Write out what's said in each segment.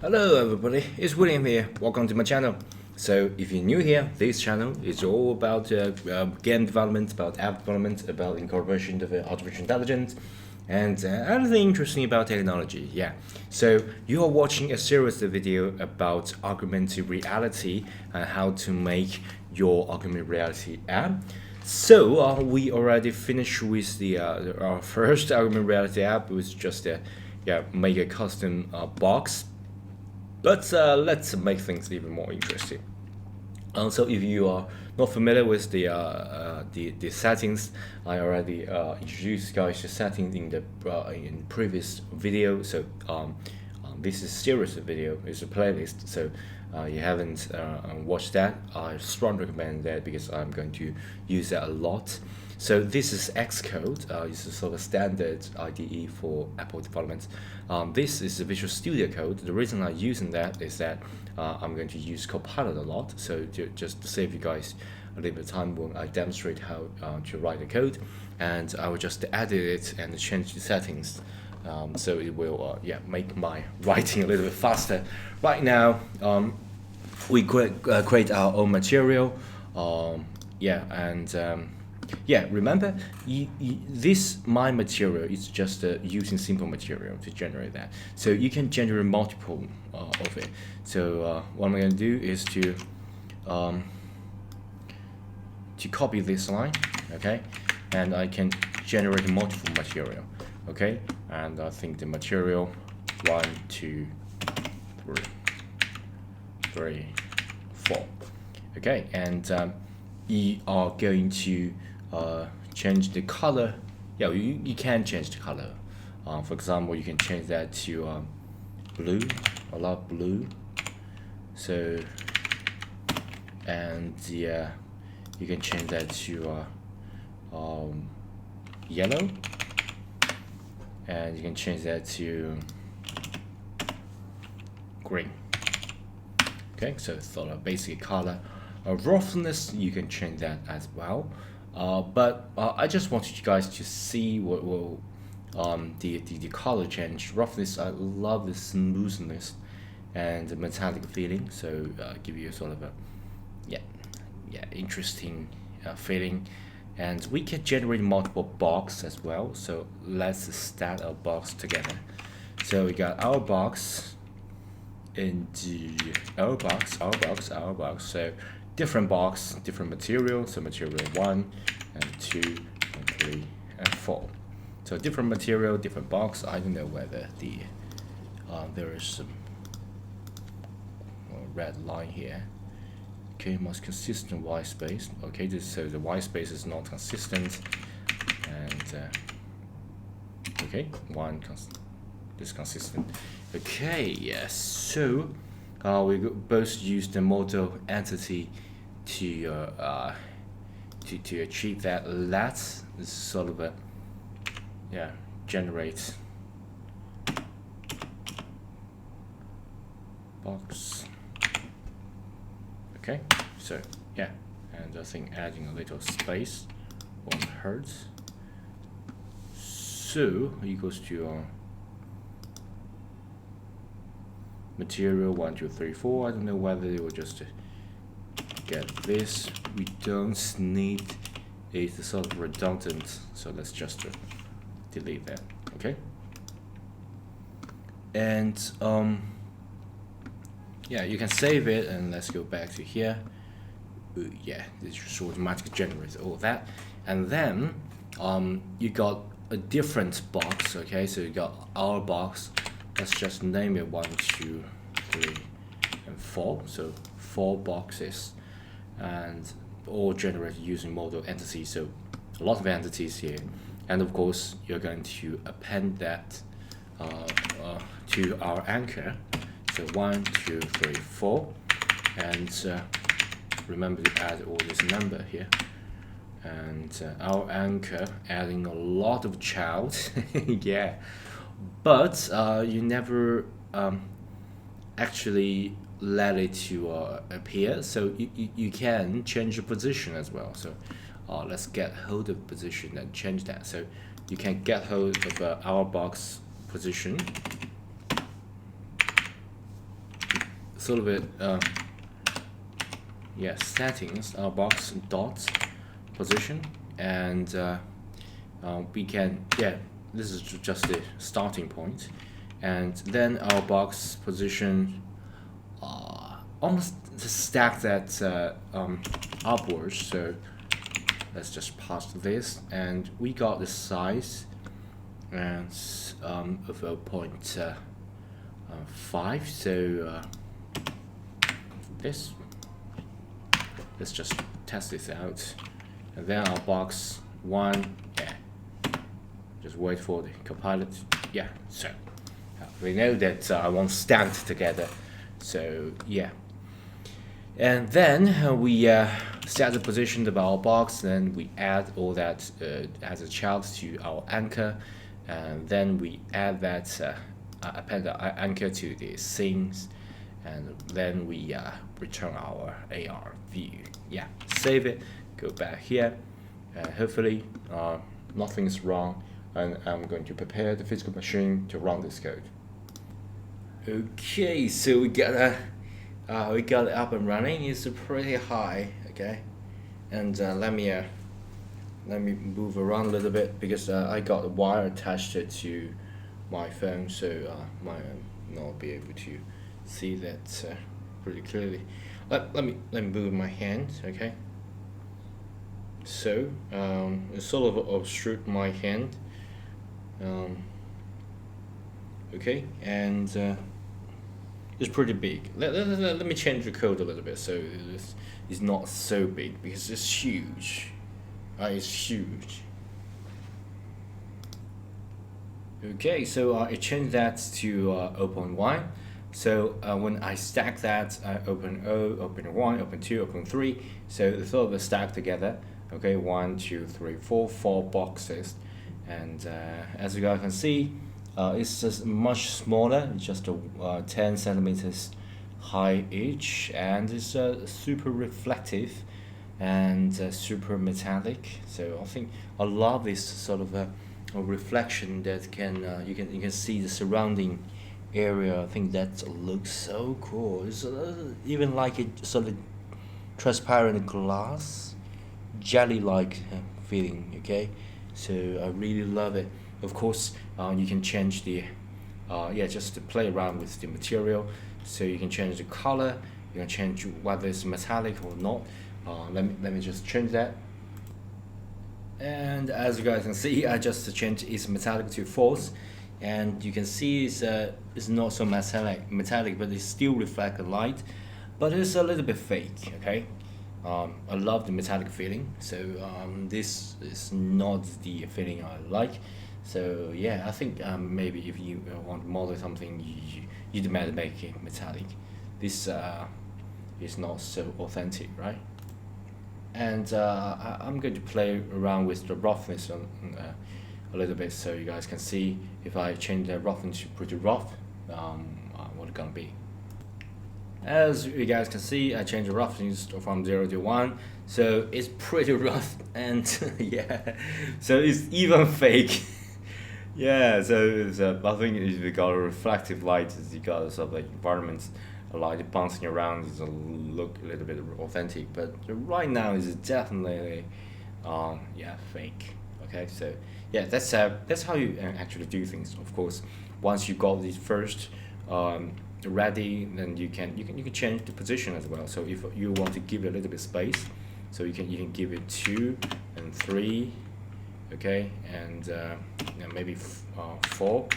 Hello everybody, it's William here. Welcome to my channel. So if you're new here, this channel is all about game development, about app development, about incorporation of artificial intelligence, and anything interesting about technology. Yeah. So you are watching a series of video about augmented reality and how to make your augmented reality app. So we already finished with our first augmented reality app. It was just make a custom box. But let's make things even more interesting. So if you are not familiar with the settings, I already introduced you guys to settings in the in previous video. So this is a series of video. It's a playlist. So you haven't watched that, I strongly recommend that because I'm going to use that a lot. So this is Xcode. It's a sort of standard IDE for Apple development. This is the Visual Studio Code. The reason I'm using that is that I'm going to use Copilot a lot. So just to save you guys a little bit of time when I demonstrate how to write the code, and I will just edit it and change the settings. So it will make my writing a little bit faster. Right now, we create our own material. Remember, this my material is just using simple material to generate that. So you can generate multiple of it. So what I'm going to do is to copy this line, okay, and I can generate multiple material, okay, and I think the material 1, 2, 3, 4, okay, and you are going to change the color. Yeah, you can change the color. For example, you can change that to blue, a lot blue. So, and you can change that to yellow, and you can change that to green. Okay, so sort of basic color. Roughness, you can change that as well. But I just wanted you guys to see what will the color change. Roughness, I love the smoothness and the metallic feeling. So give you sort of a interesting feeling. And we can generate multiple boxes as well. So let's start our box together. So we got our box into our box. So different box, different material. So material 1 and 2 and 3 and 4. So different material, different box. I don't know whether there is some red line here. Okay, most consistent white space. Okay, so the white space is not consistent, and okay, this consistent. Okay, yes. So we both use the model entity to achieve that. Let's sort of generate box. Okay, so and I think adding a little space won't hurt. So equals to material 1, 2, 3, 4. I don't know whether it will just get this. We don't need it's sort of redundant, so let's just delete that. Okay, and you can save it, and let's go back to here. This just automatically generates all that, and then you got a different box. Okay, so you got our box. Let's just name it 1, 2, 3, and 4. So 4 boxes, and all generated using model entities. So a lot of entities here, and of course you're going to append that to our anchor. So 1, 2, 3, 4, and remember to add all this number here. And our anchor adding a lot of child, yeah. But you never actually let it to appear, so you can change the position as well. So let's get hold of position and change that. So you can get hold of our box position, sort of it, yeah, settings, our box dot position, and we can, yeah, this is just the starting point, and then our box position almost stack that upwards. So let's just pass this, and we got the size and of 0.5. So let's just test this out, and then our box 1, yeah, just wait for the copilot. Yeah, so we know that I want stacked together. So yeah, and then we set the position of our box, then we add all that as a child to our anchor, and then we add that append the anchor to the scenes, and then we return our AR view. Yeah, save it, go back here, and hopefully nothing's wrong, and I'm going to prepare the physical machine to run this code. Okay, so we got it up and running. It's pretty high, okay, and let me move around a little bit, because I got a wire attached to my phone, so might not be able to see that pretty clearly. Let me move my hand, okay. So it sort of obstruct my hand, okay, and it's pretty big. Let me change the code a little bit so it's not so big, because it's huge. It's huge. Okay, so I changed that to 0.1. So when I stack that, I open 0, open 1, open 2, open 3. So the sort of stack together. Okay, 1, 2, 3, 4 boxes, and as you guys can see, it's just much smaller. It's just 10 centimeters high each, and it's super reflective and super metallic. So I think I love this sort of a reflection that can you can see the surrounding area. I think that looks so cool. It's even like a sort of transparent glass, jelly-like feeling. Okay, so I really love it. Of course, you can change the just to play around with the material. So you can change the color, you can change whether it's metallic or not. Let me just change that. And as you guys can see, I just changed its metallic to false, and you can see it's not so metallic, but it still reflects the light, but it's a little bit fake. Okay, I love the metallic feeling, so this is not the feeling I like. So yeah, I think maybe if you want to model something, you demand to make it metallic. This is not so authentic, right? And I'm going to play around with the roughness a little bit, so you guys can see if I change the roughness to pretty rough, what it's gonna be. As you guys can see, I changed the roughness from 0 to 1, so it's pretty rough, and yeah, so it's even fake. Yeah, so I think if you got a reflective light, you got a sort of like environment light bouncing around, it's look a little bit authentic, but right now is definitely fake. Okay, so yeah, that's how you actually do things. Of course, once you got this first ready, then you can change the position as well. So if you want to give it a little bit space, so you can give it 2 and 3, okay, and maybe 4,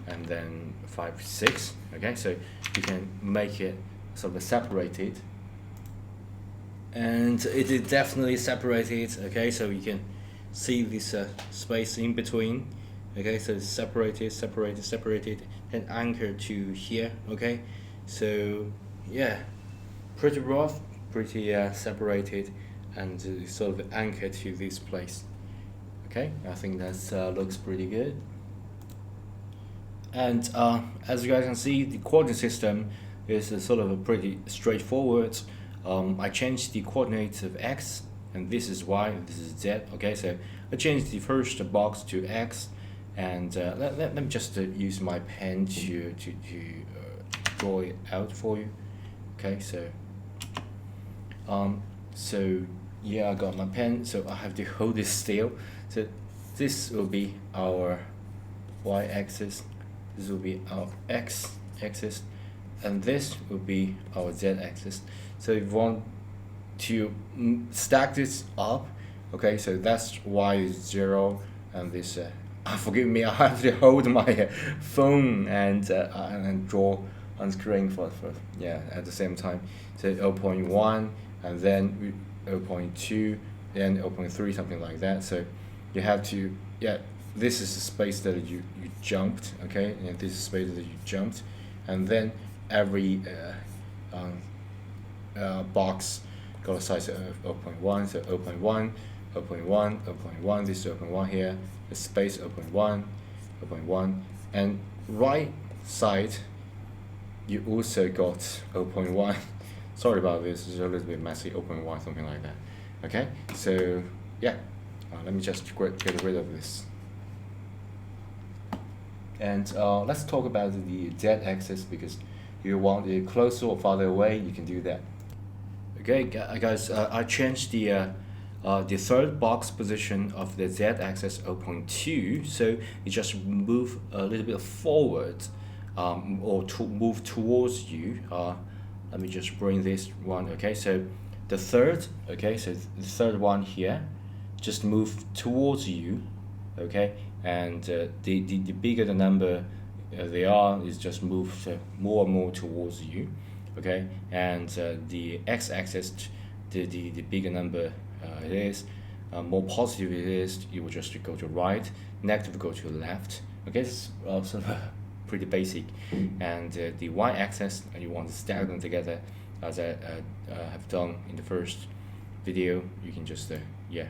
and then 5, 6. Okay, so you can make it sort of separated, and it is definitely separated. Okay, so you can see this space in between. Okay, so it's separated, and anchored to here. Okay, so yeah, pretty rough, pretty separated, and sort of anchored to this place. Okay, I think that looks pretty good. And as you guys can see, the coordinate system is sort of a pretty straightforward. I changed the coordinates of x, and this is y, and this is z. Okay, so I changed the first box to x, and let me just use my pen to draw it out for you. Okay, so yeah, I got my pen, so I have to hold this still. So this will be our y-axis, this will be our x-axis, and this will be our z-axis. So if you want to stack this up, okay, so that's y0, and this forgive me, I have to hold my phone and draw on screen for yeah, at the same time. So 0.1, and then 0.2, then 0.3, something like that. So you have to, yeah, this is the space that you jumped, okay, and this is the space that you jumped, and then every box got a size of 0.1, so 0.1, 0.1, 0.1, this is 0.1 here, the space 0.1, 0.1, and right side you also got 0.1. Sorry about this, it's a little bit messy, 0.1, something like that. Okay, so yeah, let me just get rid of this. And let's talk about the z-axis, because you want it closer or farther away, you can do that. Okay, guys, I changed the third box position of the z-axis 0.2, so you just move a little bit forward, or to move towards you. Let me just bring this one. Okay, so the third, okay, so the third one here, just move towards you, okay, and the bigger the number they are, is just move more and more towards you, okay, and the x-axis, the bigger number it is, more positive it is, you will just go to right, negative go to left. Okay, it's also pretty basic. And the y-axis, you want to stack them together, as I have done in the first video. You can just yeah,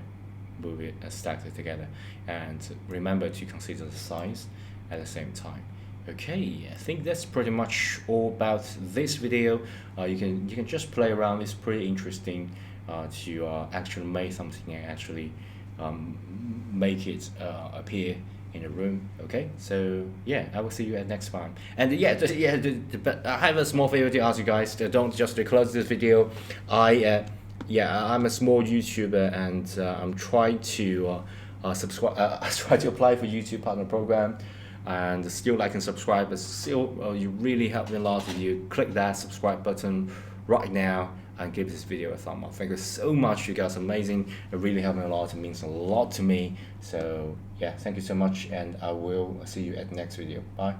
move it and stack it together, and remember to consider the size at the same time. Okay, I think that's pretty much all about this video. You can just play around. It's pretty interesting to actually make something and actually make it appear in a room. Okay, so yeah, I will see you at next time. And yeah, I have a small favor to ask you guys. Don't just close this video. Yeah, I'm a small YouTuber, and I'm trying to subscribe. I try to apply for YouTube Partner Program, and still like and subscribe. But still, you really help me a lot if you click that subscribe button right now and give this video a thumb up. Thank you so much, you guys are amazing. It really helped me a lot. It means a lot to me. So yeah, thank you so much, and I will see you at the next video. Bye.